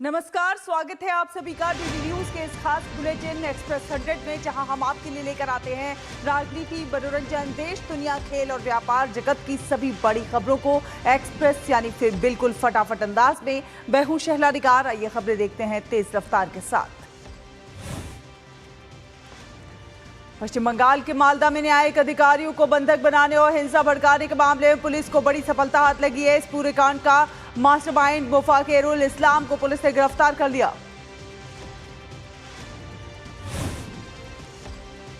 नमस्कार, स्वागत है आप सभी का डीडी न्यूज के इस खास बुलेटिन एक्सप्रेस 100 में, जहां हम आपके लिए लेकर आते हैं राजनीति, मनोरंजन, देश दुनिया, खेल और व्यापार जगत की सभी बड़ी खबरों को एक्सप्रेस यानी फिर बिल्कुल फटाफट अंदाज में। मैं हूं शहला निगार। आइए खबरें देखते हैं तेज रफ्तार के साथ। पश्चिम बंगाल के मालदा में न्यायिक अधिकारियों को बंधक बनाने और हिंसा भड़काने के मामले में पुलिस को बड़ी सफलता हाथ लगी है। इस पूरे कांड का मास्टरमाइंड मुफाकिरुल इस्लाम को पुलिस ने गिरफ्तार कर लिया।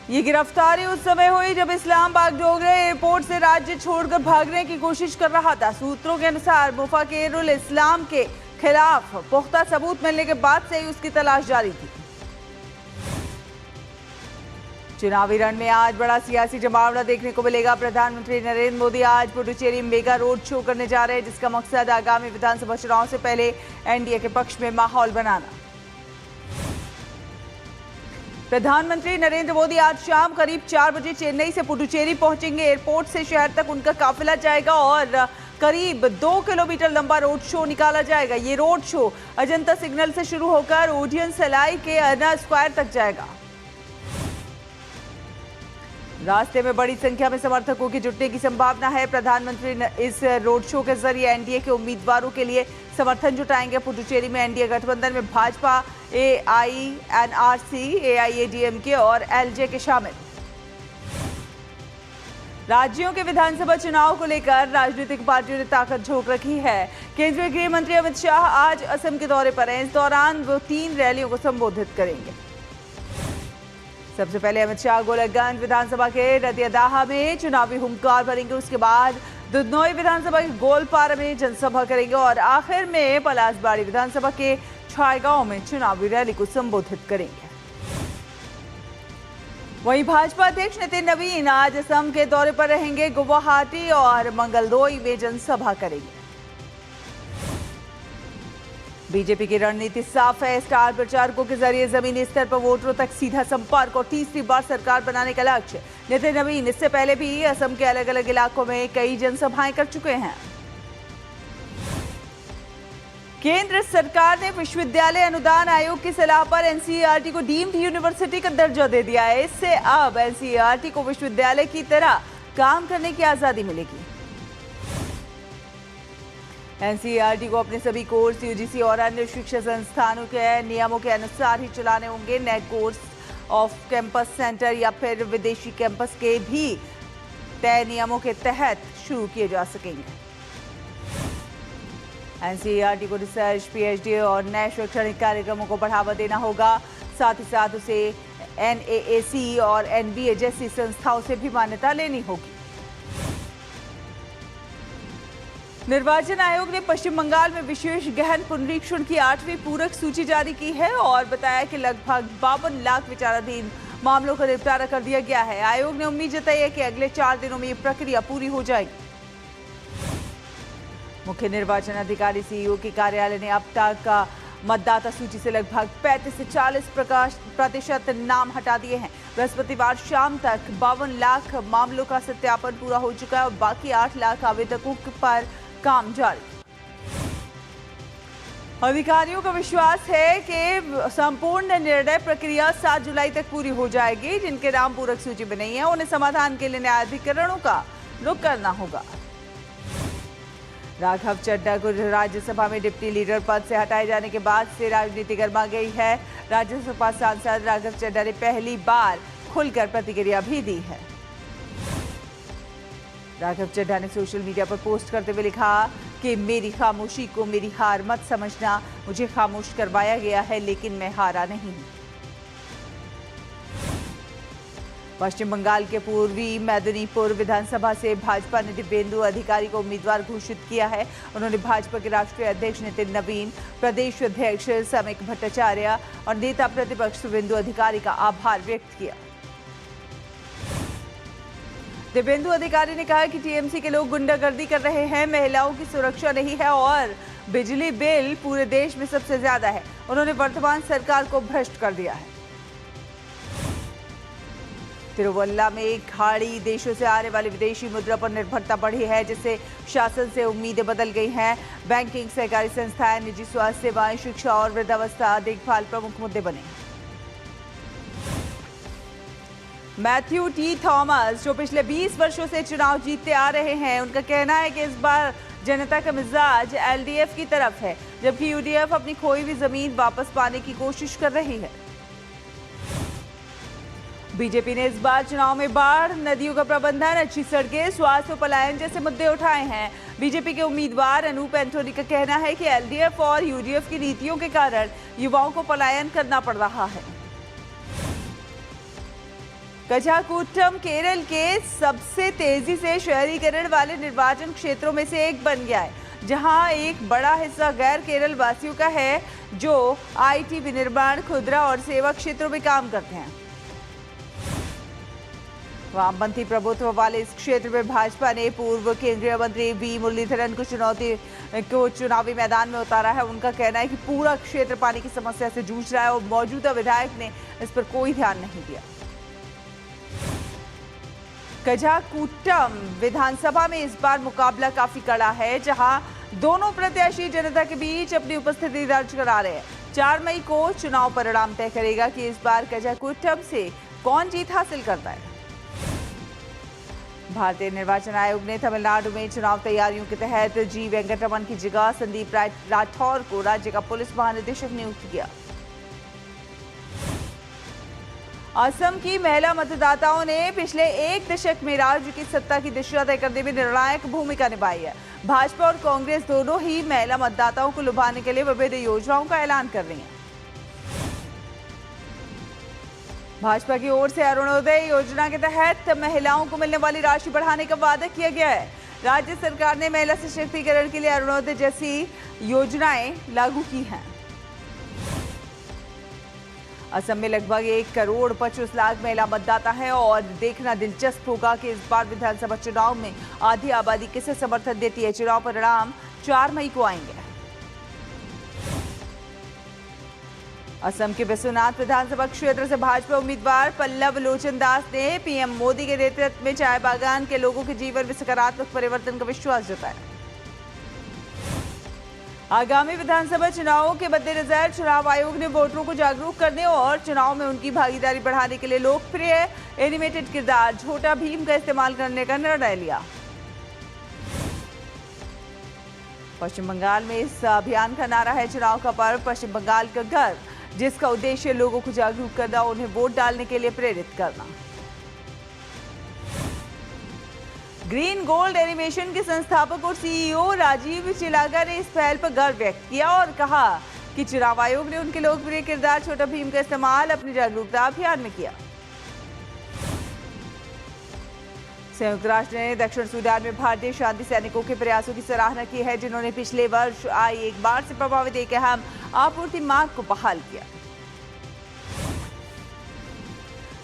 ये गिरफ्तारी उस समय हुई जब इस्लाम बागडोगरा एयरपोर्ट से राज्य छोड़कर भागने की कोशिश कर रहा था। सूत्रों के अनुसार मुफाकिरुल इस्लाम के खिलाफ पुख्ता सबूत मिलने के बाद से ही उसकी तलाश जारी थी। चुनावी रण में आज बड़ा सियासी जमावड़ा देखने को मिलेगा। प्रधानमंत्री नरेंद्र मोदी आज पुडुचेरी मेगा रोड शो करने जा रहे हैं, जिसका मकसद आगामी विधानसभा चुनाव से पहले एनडीए के पक्ष में माहौल बनाना। प्रधानमंत्री नरेंद्र मोदी आज शाम करीब 4 बजे चेन्नई से पुडुचेरी पहुंचेंगे। एयरपोर्ट से शहर तक उनका काफिला जाएगा और करीब 2 किलोमीटर लंबा रोड शो निकाला जाएगा। ये रोड शो अजंता सिग्नल से शुरू होकर ओडियन सेलाई के अन्ना स्क्वायर तक जाएगा। रास्ते में बड़ी संख्या में समर्थकों के जुटने की संभावना है। प्रधानमंत्री इस रोड शो के जरिए एनडीए के उम्मीदवारों के लिए समर्थन जुटाएंगे। पुडुचेरी में एनडीए गठबंधन में भाजपा, एआईएनआरसी, एआईएडीएमके और एलजे के शामिल। राज्यों के विधानसभा चुनाव को लेकर राजनीतिक पार्टियों ने ताकत झोंक रखी है। केंद्रीय गृह मंत्री अमित शाह आज असम के दौरे पर हैं। इस दौरान वो 3 रैलियों को संबोधित करेंगे। सबसे पहले अमित शाह गोलकगंज विधानसभा के रतियादाहा में चुनावी हुंकार भरेंगे। उसके बाद दुधनोई विधानसभा के गोलपारा में जनसभा करेंगे और आखिर में पलासबाड़ी विधानसभा के छायगांव में चुनावी रैली को संबोधित करेंगे। वहीं भाजपा अध्यक्ष नितिन नवीन आज असम के दौरे पर रहेंगे। गुवाहाटी और मंगलदोई में जनसभा करेंगे। बीजेपी की रणनीति साफ है। स्टार प्रचारकों के जरिए जमीनी स्तर पर वोटरों तक सीधा संपर्क और तीसरी बार सरकार बनाने का लक्ष्य। नितिन नवीन इससे पहले भी असम के अलग अलग इलाकों में कई जनसभाएं कर चुके हैं। केंद्र सरकार ने विश्वविद्यालय अनुदान आयोग की सलाह पर एनसीईआरटी को डीम्ड यूनिवर्सिटी का दर्जा दे दिया है। इससे अब एनसीईआरटी को विश्वविद्यालय की तरह काम करने की आजादी मिलेगी। एनसीईआरटी को अपने सभी कोर्स यूजीसी और अन्य शिक्षा संस्थानों के नियमों के अनुसार ही चलाने होंगे। नए कोर्स ऑफ कैंपस सेंटर या फिर विदेशी कैंपस के भी तय नियमों के तहत शुरू किए जा सकेंगे। एनसीईआरटी को रिसर्च, पीएचडी और नए शैक्षणिक कार्यक्रमों को बढ़ावा देना होगा। साथ ही साथ उसे एनएएसी और एनबीए जैसी संस्थाओं से भी मान्यता लेनी होगी। निर्वाचन आयोग ने पश्चिम बंगाल में विशेष गहन पुनरीक्षण की 8वीं पूरक सूची जारी की है और बताया कि लगभग 52 लाख विचाराधीन मामलों का निपटारा कर दिया गया है। आयोग ने उम्मीद जताई है कि अगले 4 दिनों में ये प्रक्रिया पूरी हो जाएगी। मुख्य निर्वाचन अधिकारी सीईओ के कार्यालय ने अब तक मतदाता सूची से लगभग 35 से 40% नाम हटा दिए हैं। बृहस्पतिवार शाम तक 52 लाख मामलों का सत्यापन पूरा हो चुका है और बाकी 8 लाख आवेदकों पर काम जारी। अधिकारियों का विश्वास है कि संपूर्ण निर्णय प्रक्रिया 7 जुलाई तक पूरी हो जाएगी। जिनके नाम पूरक सूची में नहीं है उन्हें समाधान के लिए न्यायाधिकरणों का रुख करना होगा। राघव चड्ढा को राज्यसभा में डिप्टी लीडर पद से हटाए जाने के बाद से राजनीति गर्मा गई है। राज्यसभा सांसद राघव चड्ढा ने पहली बार खुलकर प्रतिक्रिया भी दी है। राघव चड्ढा ने सोशल मीडिया पर पोस्ट करते हुए लिखा कि मेरी खामोशी को मेरी हार मत समझना। मुझे खामोश करवाया गया है लेकिन मैं हारा नहीं। पश्चिम बंगाल के पूर्वी मेदिनीपुर विधानसभा से भाजपा ने दिव्येंदु अधिकारी को उम्मीदवार घोषित किया है। उन्होंने भाजपा के राष्ट्रीय अध्यक्ष नितिन नवीन, प्रदेश अध्यक्ष समीक भट्टाचार्य और नेता प्रतिपक्ष शुवेंदु अधिकारी का आभार व्यक्त किया। दिव्येंदु अधिकारी ने कहा कि टीएमसी के लोग गुंडागर्दी कर रहे हैं, महिलाओं की सुरक्षा नहीं है और बिजली बिल पूरे देश में सबसे ज्यादा है। उन्होंने वर्तमान सरकार को भ्रष्ट कर दिया है। तिरुवल्ला में खाड़ी देशों से आने वाली विदेशी मुद्रा पर निर्भरता बढ़ी है, जिससे शासन से उम्मीदें बदल गई हैं। बैंकिंग, सहकारी संस्थाएं, निजी स्वास्थ्य सेवाएं, शिक्षा और वृद्धावस्था देखभाल प्रमुख मुद्दे बने। मैथ्यू टी थॉमस, जो पिछले 20 वर्षों से चुनाव जीतते आ रहे हैं, उनका कहना है कि इस बार जनता का मिजाज एलडीएफ की तरफ है, जबकि यूडीएफ अपनी खोई हुई जमीन वापस पाने की कोशिश कर रही है। बीजेपी ने इस बार चुनाव में बाढ़, नदियों का प्रबंधन, अच्छी सड़कें, स्वास्थ्य और पलायन जैसे मुद्दे उठाए हैं। बीजेपी के उम्मीदवार अनूप एंटोनी का कहना है कि एलडीएफ और यूडीएफ की नीतियों के कारण युवाओं को पलायन करना पड़ रहा है। कझाकुट्टम केरल के सबसे तेजी से शहरीकरण वाले निर्वाचन क्षेत्रों में से एक बन गया है, जहां एक बड़ा हिस्सा गैर केरल वासियों का है, जो आईटी, विनिर्माण, खुदरा और सेवा क्षेत्रों में काम करते हैं। वामपंथी प्रभुत्व वाले इस क्षेत्र में भाजपा ने पूर्व केंद्रीय मंत्री वी मुरलीधरन को चुनावी मैदान में उतारा है। उनका कहना है कि पूरा क्षेत्र पानी की समस्या से जूझ रहा है और मौजूदा विधायक ने इस पर कोई ध्यान नहीं दिया। कझाकुट्टम विधानसभा में इस बार मुकाबला काफी कड़ा है, जहां दोनों प्रत्याशी जनता के बीच अपनी उपस्थिति दर्ज करा रहे हैं। 4 मई को चुनाव परिणाम तय करेगा कि इस बार कझाकुट्टम से कौन जीत हासिल करता है। भारतीय निर्वाचन आयोग ने तमिलनाडु में चुनाव तैयारियों के तहत जी वेंकटरमन की जगह संदीप राठौर को राज्य का पुलिस महानिदेशक नियुक्त किया। असम की महिला मतदाताओं ने पिछले 1 दशक में राज्य की सत्ता की दिशा तय करने में निर्णायक भूमिका निभाई है। भाजपा और कांग्रेस दोनों ही महिला मतदाताओं को लुभाने के लिए विभिन्न योजनाओं का ऐलान कर रही हैं। भाजपा की ओर से अरुणोदय योजना के तहत महिलाओं को मिलने वाली राशि बढ़ाने का वादा किया गया है। राज्य सरकार ने महिला सशक्तिकरण के लिए अरुणोदय जैसी योजनाएं लागू की हैं। असम में लगभग 1,25,00,000 महिला मतदाता हैं और देखना दिलचस्प होगा कि इस बार विधानसभा चुनाव में आधी आबादी किसे समर्थन देती है। चुनाव परिणाम 4 मई को आएंगे। असम के विश्वनाथ विधानसभा क्षेत्र से भाजपा उम्मीदवार पल्लव लोचन दास ने पीएम मोदी के नेतृत्व में चाय बागान के लोगों के जीवन में सकारात्मक परिवर्तन का विश्वास जताया। आगामी विधानसभा चुनावों के मद्देनजर चुनाव आयोग ने वोटरों को जागरूक करने और चुनाव में उनकी भागीदारी बढ़ाने के लिए लोकप्रिय एनिमेटेड किरदार छोटा भीम का इस्तेमाल करने का निर्णय लिया। पश्चिम बंगाल में इस अभियान का नारा है, चुनाव का पर्व पश्चिम बंगाल का घर, जिसका उद्देश्य लोगों को जागरूक करना, उन्हें वोट डालने के लिए प्रेरित करना। ग्रीन गोल्ड एनिमेशन के संस्थापक और सीईओ राजीव चिलागा ने इस पहल पर गर्व व्यक्त किया और कहा कि चुनाव आयोग ने उनके लोकप्रिय किरदार छोटा भीम का इस्तेमाल अपनी जागरूकता अभियान में किया। संयुक्त राष्ट्र ने दक्षिण सूडान में भारतीय शांति सैनिकों के प्रयासों की सराहना की है, जिन्होंने पिछले वर्ष आई एक बार से प्रभावित एक अहम आपूर्ति मार्ग को बहाल किया।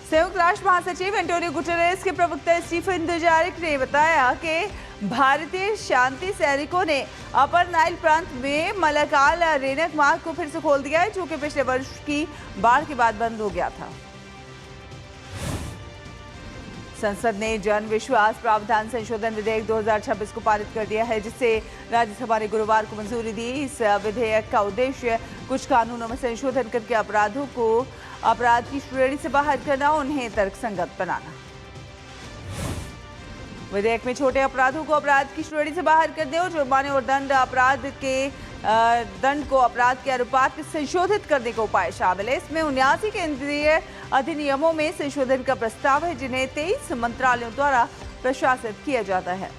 संयुक्त राष्ट्र महासचिव एंटोनियो गुटेरेस के प्रवक्ता स्टीफन दुजारिक ने बताया कि भारतीय शांति सैनिकों ने अपर नाइल प्रांत में मलाकाल रेनक मार्ग को फिर से खोल दिया है, जो कि पिछले वर्ष की बाढ़ के बाद बंद हो गया था। संसद ने जन विश्वास प्रावधान संशोधन विधेयक 2026 को पारित कर दिया है, जिससे राज्यसभा ने गुरुवार को मंजूरी दी। इस विधेयक का उद्देश्य कुछ कानूनों में संशोधन करके अपराधों को अपराध की श्रेणी से बाहर करना, उन्हें तर्कसंगत बनाना। विधेयक में छोटे अपराधों को अपराध की श्रेणी से बाहर करने और जुर्माने और दंड को अपराध के अनुपात में संशोधित करने का उपाय शामिल है। इसमें 79 केंद्रीय अधिनियमों में संशोधन का प्रस्ताव है, जिन्हें 23 मंत्रालयों द्वारा प्रशासित किया जाता है।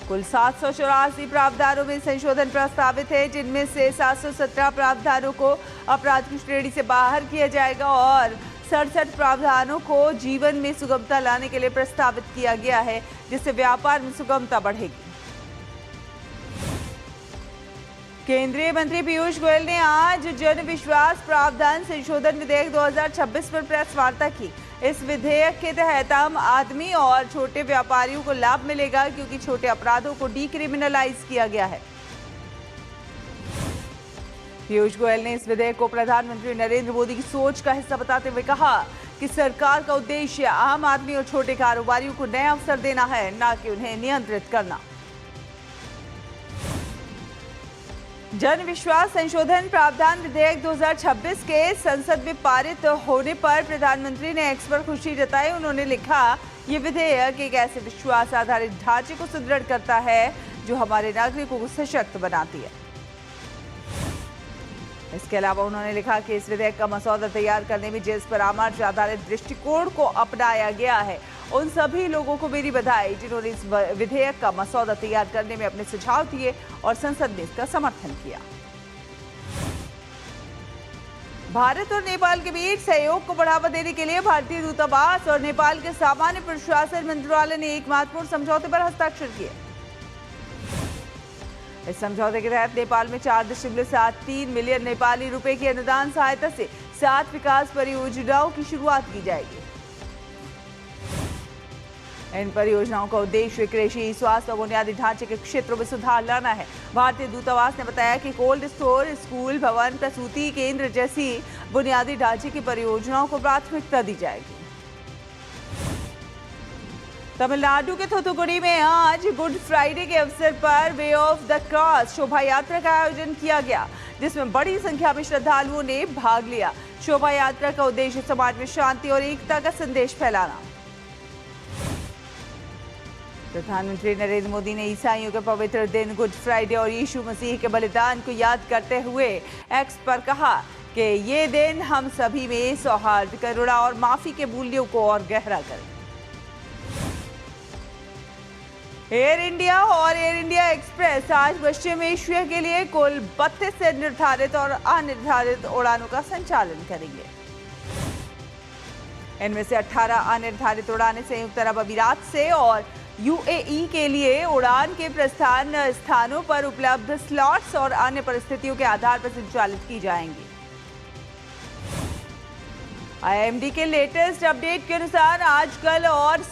कुल 784 प्रावधानों में संशोधन प्रस्तावित है, जिनमें से 717 प्रावधानों को अपराध की श्रेणी से बाहर किया जाएगा और 67 प्रावधानों को जीवन में सुगमता लाने के लिए प्रस्तावित किया गया है, जिससे व्यापार में सुगमता बढ़ेगी। केंद्रीय मंत्री पीयूष गोयल ने आज जन विश्वास प्रावधान संशोधन विधेयक 2026 पर प्रेस वार्ता की। इस विधेयक के तहत आम आदमी और छोटे व्यापारियों को लाभ मिलेगा, क्योंकि छोटे अपराधों को डीक्रिमिनलाइज किया गया है। पीयूष गोयल ने इस विधेयक को प्रधानमंत्री नरेंद्र मोदी की सोच का हिस्सा बताते हुए कहा कि सरकार का उद्देश्य आम आदमी और छोटे कारोबारियों को नए अवसर देना है, न कि उन्हें नियंत्रित करना। जन विश्वास संशोधन प्रावधान विधेयक 2026 के संसद में पारित होने पर प्रधानमंत्री ने एक्स पर खुशी जताई। उन्होंने लिखा, ये विधेयक एक ऐसे विश्वास आधारित ढांचे को सुदृढ़ करता है जो हमारे नागरिकों को सशक्त बनाती है। इसके अलावा उन्होंने लिखा कि इस विधेयक का मसौदा तैयार करने में जिस परामर्श आधारित दृष्टिकोण को अपनाया गया है, उन सभी लोगों को मेरी बधाई जिन्होंने इस विधेयक का मसौदा तैयार करने में अपने सुझाव दिए और संसद में इसका समर्थन किया। भारत और नेपाल के बीच सहयोग को बढ़ावा देने के लिए भारतीय दूतावास और नेपाल के सामान्य प्रशासन मंत्रालय ने एक महत्वपूर्ण समझौते पर हस्ताक्षर किए। इस समझौते के तहत नेपाल में 4.73 मिलियन नेपाली रुपए की अनुदान सहायता से 7 विकास परियोजनाओं की शुरुआत की जाएगी। इन परियोजनाओं का उद्देश्य कृषि, स्वास्थ्य और बुनियादी ढांचे के क्षेत्रों में सुधार लाना है। भारतीय दूतावास ने बताया कि कोल्ड स्टोर, स्कूल, भवन, प्रसूति केंद्र जैसी बुनियादी ढांचे की परियोजनाओं को प्राथमिकता दी जाएगी। तमिलनाडु के थूथुकुडी में आज गुड फ्राइडे के अवसर पर वे ऑफ द क्रॉस शोभा यात्रा का आयोजन किया गया, जिसमें बड़ी संख्या में श्रद्धालुओं ने भाग लिया। शोभा यात्रा का उद्देश्य समाज में शांति और एकता का संदेश फैलाना। प्रधानमंत्री नरेंद्र मोदी ने ईसाइयों के पवित्र दिन गुड फ्राइडे और यीशु मसीह के बलिदान को याद करते हुए एक्स पर कहा कि ये दिन हम सभी में सौहार्द, करुणा और माफी के मूल्यों को और गहरा करे। एयर इंडिया और एयर इंडिया एक्सप्रेस आज पश्चिम एशिया के लिए कुल 32 से निर्धारित और अनिर्धारित उड़ानों का संचालन करेंगे। इनमें से 18 अनिर्धारित उड़ानें संयुक्त अरब अमीरात से और यूएई के लिए उड़ान के प्रस्थान स्थानों पर उपलब्ध स्लॉट्स और अन्य परिस्थितियों के आधार पर संचालित की जाएंगी। आईएमडी के लेटेस्ट अपडेट के अनुसार आज, कल और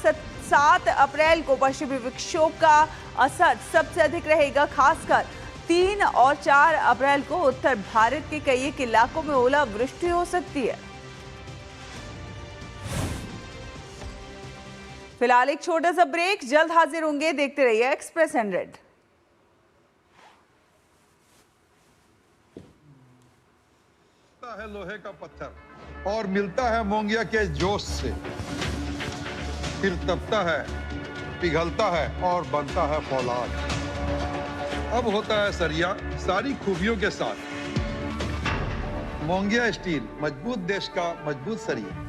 7 अप्रैल को पश्चिमी विक्षोभ का असर सबसे अधिक रहेगा। खासकर 3 और 4 अप्रैल को उत्तर भारत के कई एक इलाकों में ओलावृष्टि हो सकती है। फिलहाल एक छोटा सा ब्रेक, जल्द हाजिर होंगे। देखते रहिए एक्सप्रेस 100। है लोहे का पत्थर और मिलता है मोंगिया के जोश से, फिर तपता है, पिघलता है और बनता है फौलाद। अब होता है सरिया सारी खूबियों के साथ। मोंगिया स्टील, मजबूत देश का मजबूत सरिया।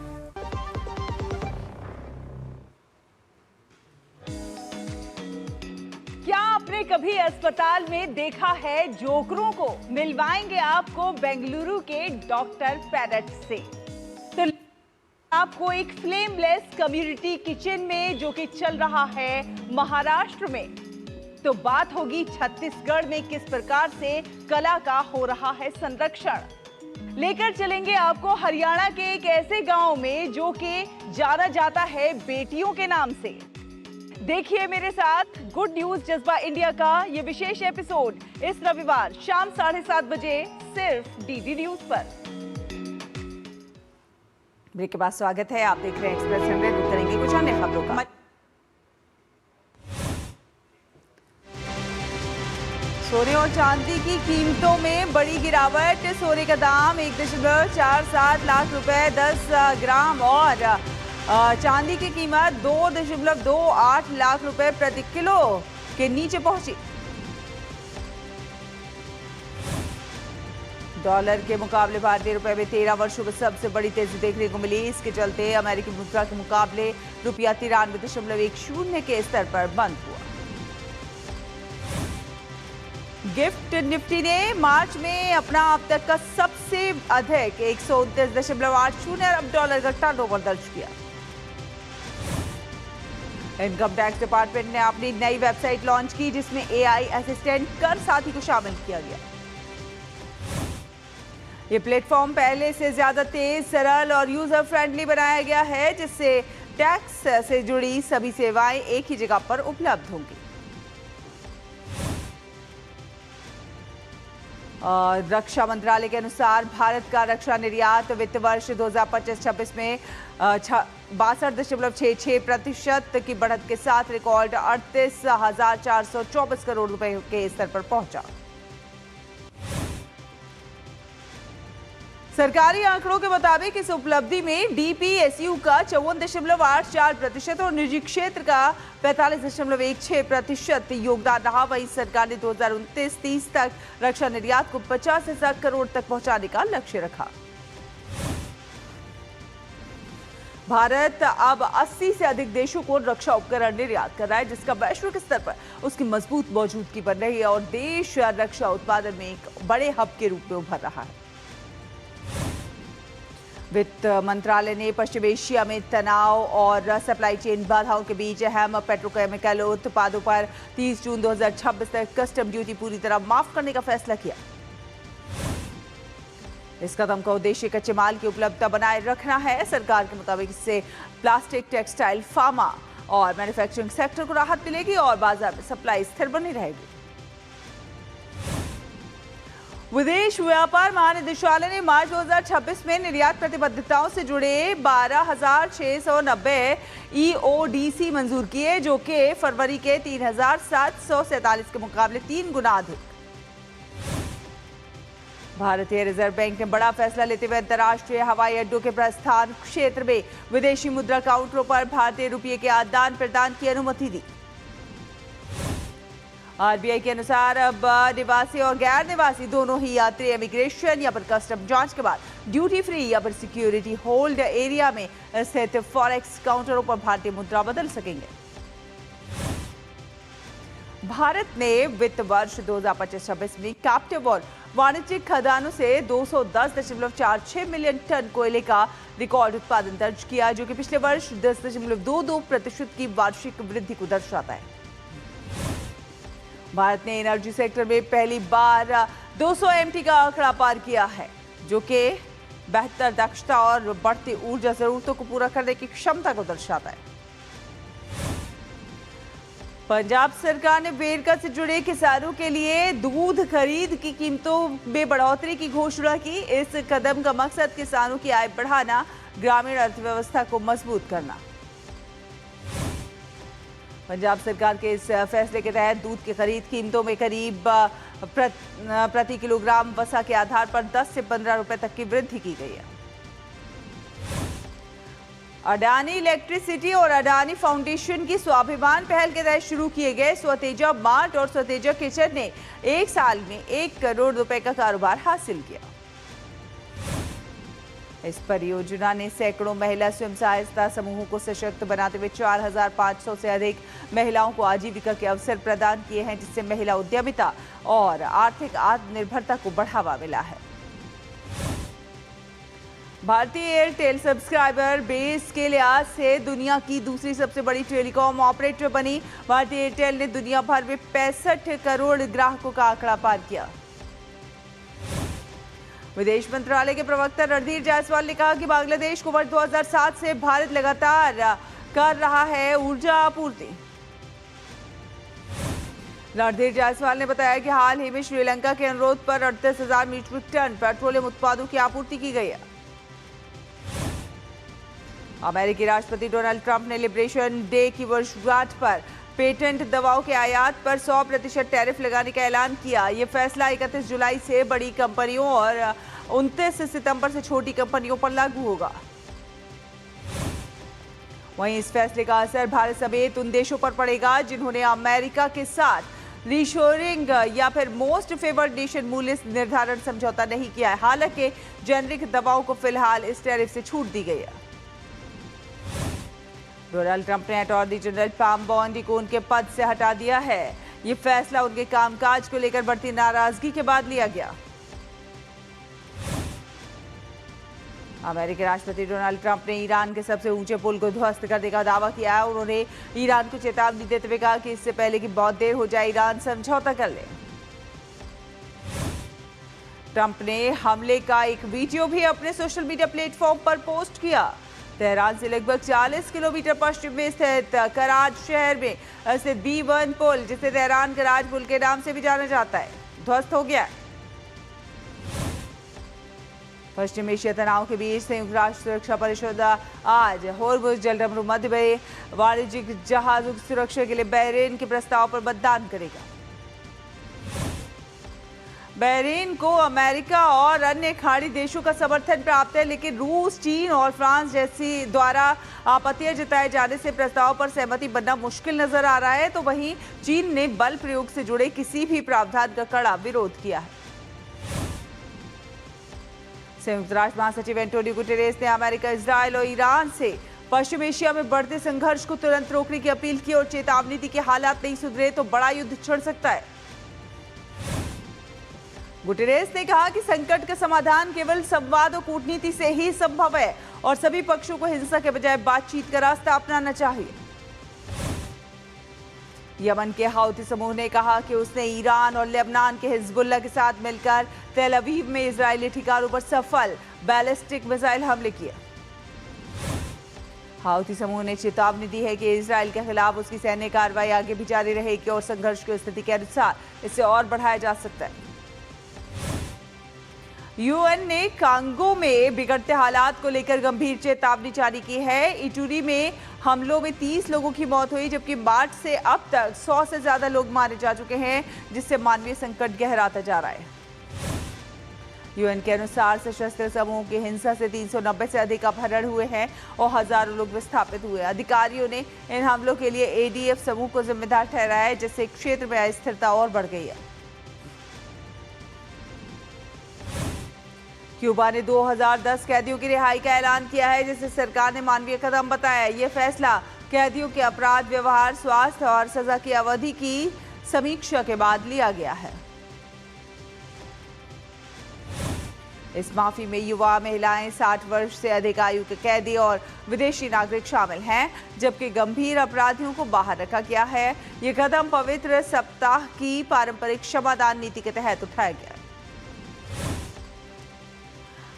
क्या आपने कभी अस्पताल में देखा है जोकरों को? मिलवाएंगे आपको बेंगलुरु के डॉक्टर पैरट से। तो आपको एक फ्लेमलेस कम्युनिटी किचन में, जो कि चल रहा है महाराष्ट्र में। तो बात होगी छत्तीसगढ़ में किस प्रकार से कला का हो रहा है संरक्षण। लेकर चलेंगे आपको हरियाणा के एक ऐसे गांव में जो कि जाना जाता है बेटियों के नाम से। देखिए मेरे साथ गुड न्यूज जज्बा इंडिया का ये विशेष एपिसोड इस रविवार शाम 7:30 बजे सिर्फ डीडी न्यूज पर। ब्रेक के बाद स्वागत है, आप देख रहे हैं एक्सप्रेस 100। करेंगे कुछ अन्य खबरों का। सोने और चांदी की कीमतों में बड़ी गिरावट। सोने का दाम 1.47 लाख रुपए 10 ग्राम और चांदी की कीमत 2.28 लाख रुपए प्रति किलो के नीचे पहुंची। डॉलर के मुकाबले भारतीय रुपए में 13 वर्षों में सबसे बड़ी तेजी देखने को मिली। इसके चलते अमेरिकी मुद्रा के मुकाबले रुपया 93.10 के स्तर पर बंद हुआ। गिफ्ट निफ्टी ने मार्च में अपना अब तक का सबसे अधिक 129.80 अरब डॉलर का टर्नओवर दर्ज किया। इनकम टैक्स डिपार्टमेंट ने अपनी नई वेबसाइट लॉन्च की, जिसमें एआई असिस्टेंट कर साथी को शामिल किया गया। ये प्लेटफॉर्म पहले से ज्यादा तेज, सरल और यूजर फ्रेंडली बनाया गया है, जिससे टैक्स से जुड़ी सभी सेवाएं एक ही जगह पर उपलब्ध होंगी। रक्षा मंत्रालय के अनुसार भारत का रक्षा निर्यात वित्त वर्ष 2025-26 में 62.66% की बढ़त के साथ रिकॉर्ड 38,424 करोड़ रुपए के स्तर पर पहुंचा। सरकारी आंकड़ों के मुताबिक इस उपलब्धि में डीपीएसयू का 54.84% और निजी क्षेत्र का 45.16% योगदान रहा। वहीं सरकार ने 2029-30 तक रक्षा निर्यात को 50,000 करोड़ तक पहुंचाने का लक्ष्य रखा। भारत अब 80 से अधिक देशों को रक्षा उपकरण निर्यात कर रहा है, जिसका वैश्विक स्तर पर उसकी मजबूत मौजूदगी बन रही है और देश रक्षा उत्पादन में एक बड़े हब के रूप में उभर रहा है। वित्त मंत्रालय ने पश्चिम एशिया में तनाव और सप्लाई चेन बाधाओं के बीच अहम पेट्रोकेमिकल उत्पादों पर 30 जून 2026 तक कस्टम ड्यूटी पूरी तरह माफ करने का फैसला किया। इस कदम का उद्देश्य कच्चे माल की उपलब्धता बनाए रखना है। सरकार के मुताबिक इससे प्लास्टिक, टेक्सटाइल, फार्मा और मैन्युफैक्चरिंग सेक्टर को राहत मिलेगी और बाजार में सप्लाई स्थिर बनी रहेगी। विदेश व्यापार महानिदेशालय ने मार्च 2026 में निर्यात प्रतिबद्धताओं से जुड़े 12,690 EODC मंजूर किए, जो कि फरवरी के 3,747 के मुकाबले 3 गुना अधिक। भारतीय रिजर्व बैंक ने बड़ा फैसला लेते हुए अंतर्राष्ट्रीय हवाई अड्डों के प्रस्थान क्षेत्र में विदेशी मुद्रा काउंटरों पर भारतीय रुपये के आदान प्रदान की अनुमति दी। आरबीआई के अनुसार अब निवासी और गैर निवासी दोनों ही यात्री इमिग्रेशन या फिर कस्टम जांच के बाद ड्यूटी फ्री या फिर सिक्योरिटी होल्ड एरिया में स्थित फॉरेक्स काउंटरों पर भारतीय मुद्रा बदल सकेंगे। भारत ने वित्त वर्ष 2025-26 में कैप्टिव और वाणिज्यिक खदानों से 210.46 मिलियन टन कोयले का रिकॉर्ड उत्पादन दर्ज किया, जो कि पिछले वर्ष 10.22% की वार्षिक वृद्धि को दर्शाता है। भारत ने एनर्जी सेक्टर में पहली बार 200 MT का आंकड़ा पार किया है, जो कि बेहतर दक्षता और बढ़ती ऊर्जा जरूरतों को पूरा करने की क्षमता को दर्शाता है। पंजाब सरकार ने वेरका से जुड़े किसानों के लिए दूध खरीद की कीमतों में बढ़ोतरी की घोषणा की। इस कदम का मकसद किसानों की आय बढ़ाना, ग्रामीण अर्थव्यवस्था को मजबूत करना। पंजाब सरकार के इस फैसले के तहत दूध की खरीद कीमतों में करीब प्रति किलोग्राम वसा के आधार पर 10 से 15 रुपए तक की वृद्धि की गई है। अडानी इलेक्ट्रिसिटी और अडानी फाउंडेशन की स्वाभिमान पहल के तहत शुरू किए गए स्वतेजा मार्ट और स्वतेजा किचन ने एक साल में 1 करोड़ रुपए का कारोबार हासिल किया। इस परियोजना ने सैकड़ों महिला स्वयं सहायता समूहों को सशक्त बनाते हुए 4,500 से अधिक महिलाओं को आजीविका के अवसर प्रदान किए हैं, जिससे महिला उद्यमिता और आर्थिक आत्मनिर्भरता को बढ़ावा मिला है। भारतीय एयरटेल सब्सक्राइबर बेस के लिहाज से दुनिया की दूसरी सबसे बड़ी टेलीकॉम ऑपरेटर बनी। भारतीय एयरटेल ने दुनिया भर में 65 करोड़ ग्राहकों का आंकड़ा पार किया। विदेश मंत्रालय के प्रवक्ता रणधीर जायसवाल ने कहा कि बांग्लादेश को वर्ष 2007 से भारत लगातार कर रहा है ऊर्जा आपूर्ति। रणधीर जायसवाल ने बताया कि हाल ही में श्रीलंका के अनुरोध पर 38,000 मीट्रिक टन पेट्रोलियम उत्पादों की आपूर्ति की गई है। अमेरिकी राष्ट्रपति डोनाल्ड ट्रंप ने लिबरेशन डे की वर्षगांठ पर पेटेंट दवाओं के आयात पर 100% टैरिफ लगाने का ऐलान किया। यह फैसला 31 जुलाई से बड़ी कंपनियों और 29 सितंबर से छोटी कंपनियों पर लागू होगा। वहीं इस फैसले का असर भारत समेत उन देशों पर पड़ेगा जिन्होंने अमेरिका के साथ रीशोरिंग या फिर मोस्ट फेवर्ड नेशन मूल्य निर्धारण समझौता नहीं किया है। हालांकि जेनरिक दवाओं को फिलहाल इस टैरिफ से छूट दी गई है। डोनाल्ड ट्रंप ने अटॉर्नी जनरल पैम बॉन्डी को उनके पद से हटा दिया है। ये फैसला उनके कामकाज को लेकर बढ़ती नाराजगी के बाद लिया गया। अमेरिकी राष्ट्रपति डोनाल्ड ट्रंप ने ईरान के सबसे ऊंचे पुल को ध्वस्त करने का दावा किया है। उन्होंने ईरान को चेतावनी देते हुए कहा कि इससे पहले कि बहुत देर हो जाए, ईरान समझौता कर ले। ट्रंप ने हमले का एक वीडियो भी अपने सोशल मीडिया प्लेटफॉर्म पर पोस्ट किया। तेहरान से लगभग 40 किलोमीटर पश्चिम में स्थित कराज शहर में स्थित B1 पुल, जिसे तेहरान कराज पुल के नाम से भी जाना जाता है, ध्वस्त हो गया। पश्चिम एशिया तनाव के बीच संयुक्त राष्ट्र सुरक्षा परिषद आज होर्मुज जलमर्ग में वाणिज्यिक जहाजों की सुरक्षा के लिए बहरीन के प्रस्ताव पर मतदान करेगा। बहरीन को अमेरिका और अन्य खाड़ी देशों का समर्थन प्राप्त है, लेकिन रूस, चीन और फ्रांस जैसी द्वारा आपत्तियां जताए जाने से प्रस्ताव पर सहमति बनना मुश्किल नजर आ रहा है। तो वहीं चीन ने बल प्रयोग से जुड़े किसी भी प्रावधान का कड़ा विरोध किया है। संयुक्त राष्ट्र महासचिव एंटोनियो गुटेरेस ने अमेरिका, इजरायल और ईरान से पश्चिम एशिया में बढ़ते संघर्ष को तुरंत रोकने की अपील की और चेतावनी दी कि हालात नहीं सुधरे तो बड़ा युद्ध छिड़ सकता है। गुटेरेस ने कहा कि संकट का समाधान केवल संवाद और कूटनीति से ही संभव है और सभी पक्षों को हिंसा के बजाय बातचीत का रास्ता अपनाना चाहिए। यमन के हाउती समूह ने कहा कि उसने ईरान और लेबनान के हिजबुल्लाह के साथ मिलकर तेल अवीव में इजरायली ठिकानों पर सफल बैलिस्टिक मिसाइल हमले किए। हाउती समूह ने चेतावनी दी है कि इजरायल के खिलाफ उसकी सैन्य कार्रवाई आगे भी जारी रहेगी और संघर्ष की स्थिति के अनुसार इसे और बढ़ाया जा सकता है। यूएन ने कांगो में बिगड़ते हालात को लेकर गंभीर चेतावनी जारी की है। इटूरी में हमलों में 30 लोगों की मौत हुई, जबकि मार्च से अब तक 100 से ज्यादा लोग मारे जा चुके हैं, जिससे मानवीय संकट गहराता जा रहा है। यूएन के अनुसार सशस्त्र समूह की हिंसा से 390 से अधिक अपहरण हुए हैं और हजारों लोग विस्थापित हुए। अधिकारियों ने इन हमलों के लिए एडीएफ समूह को जिम्मेदार ठहराया है, जिससे क्षेत्र में अस्थिरता और बढ़ गई है। क्यूबा ने 2010 कैदियों की रिहाई का ऐलान किया है, जिसे सरकार ने मानवीय कदम बताया। यह फैसला कैदियों के अपराध, व्यवहार, स्वास्थ्य और सजा की अवधि की समीक्षा के बाद लिया गया है। इस माफी में युवा, महिलाएं, 60 वर्ष से अधिक आयु के कैदी और विदेशी नागरिक शामिल हैं, जबकि गंभीर अपराधियों को बाहर रखा गया है। यह कदम पवित्र सप्ताह की पारंपरिक क्षमादान नीति के तहत उठाया गया।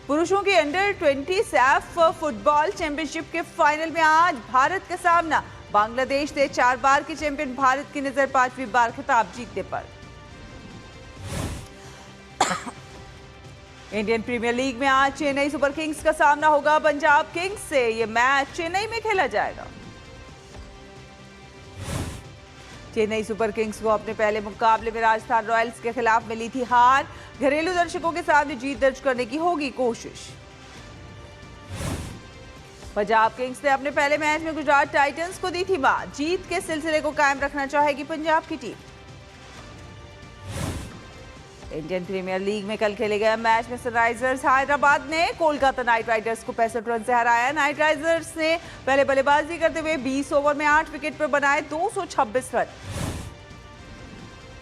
पुरुषों की अंडर 20 सैफ फुटबॉल चैंपियनशिप के फाइनल में आज भारत का सामना बांग्लादेश से। 4 बार के चैंपियन भारत की नजर 5वीं बार खिताब जीतने पर। इंडियन प्रीमियर लीग में आज चेन्नई सुपर किंग्स का सामना होगा पंजाब किंग्स से। यह मैच चेन्नई में खेला जाएगा। चेन्नई सुपर किंग्स को अपने पहले मुकाबले में राजस्थान रॉयल्स के खिलाफ मिली थी हार। घरेलू दर्शकों के सामने जीत दर्ज करने की होगी कोशिश। पंजाब किंग्स ने अपने पहले मैच में गुजरात टाइटंस को दी थी मात। जीत के सिलसिले को कायम रखना चाहेगी पंजाब की टीम। इंडियन प्रीमियर लीग में कल खेले गए मैच में सनराइजर्स हैदराबाद ने कोलकाता नाइट राइडर्स को 65 रन से हराया। नाइट राइडर्स ने पहले बल्लेबाजी करते हुए 20 ओवर में 8 विकेट पर बनाए 226 रन।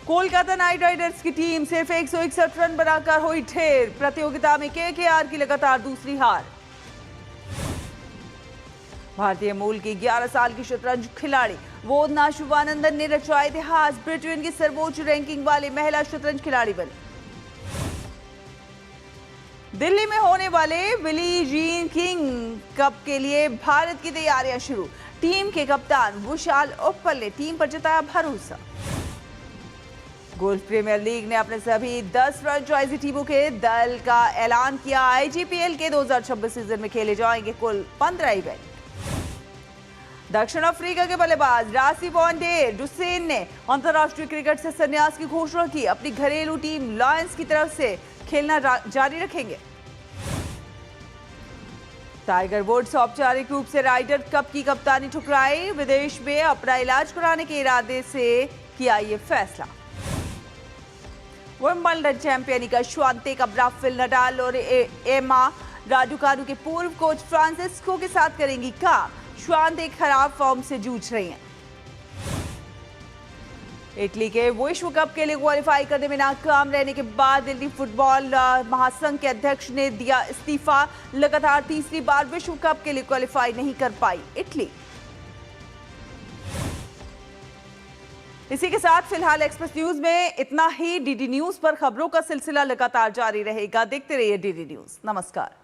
कोलकाता नाइट राइडर्स की टीम सिर्फ 161 रन बनाकर हुई ढेर। प्रतियोगिता में केकेआर की लगातार दूसरी हार। भारतीय मूल की 11 साल की शतरंज खिलाड़ी वोदना शिवानंदन ने रचा इतिहास। ब्रिटेन की सर्वोच्च रैंकिंग वाली महिला शतरंज खिलाड़ी बनी। दिल्ली में होने वाले बिली जीन किंग कप के लिए भारत की तैयारियां शुरू। टीम के कप्तान विशाल उप्पल ने टीम पर जताया भरोसा। गोल्फ प्रीमियर लीग ने अपने सभी 10 फ्रेंचाइजी टीमों के दल का ऐलान किया। आईजीपीएल के 2026 सीजन में खेले जाएंगे कुल 15 इवेंट। दक्षिण अफ्रीका के बल्लेबाज रासिवॉन डे डुसेन ने अंतर्राष्ट्रीय क्रिकेट से संन्यास की घोषणा की। अपनी घरेलू टीम लायंस की तरफ से खेलना जारी रखेंगे। टाइगर वुड्स औपचारिक रूप से राइडर कप की कप्तानी ठुकराई। विदेश में अपना इलाज कराने के इरादे से किया ये फैसला। विंबलडन चैंपियन श्वांतेक अब राफेल नडाल और एमा राडुकानु के पूर्व कोच फ्रांसिस्को के साथ करेंगी काम। श्वांतेक खराब फॉर्म से जूझ रही हैं। इटली के विश्व कप के लिए क्वालिफाई करने में नाकाम रहने के बाद दिल्ली फुटबॉल महासंघ के अध्यक्ष ने दिया इस्तीफा। लगातार तीसरी बार विश्व कप के लिए क्वालिफाई नहीं कर पाई इटली। इसी के साथ फिलहाल एक्सप्रेस न्यूज में इतना ही। डीडी न्यूज पर खबरों का सिलसिला लगातार जारी रहेगा। देखते रहिए डीडी न्यूज। नमस्कार।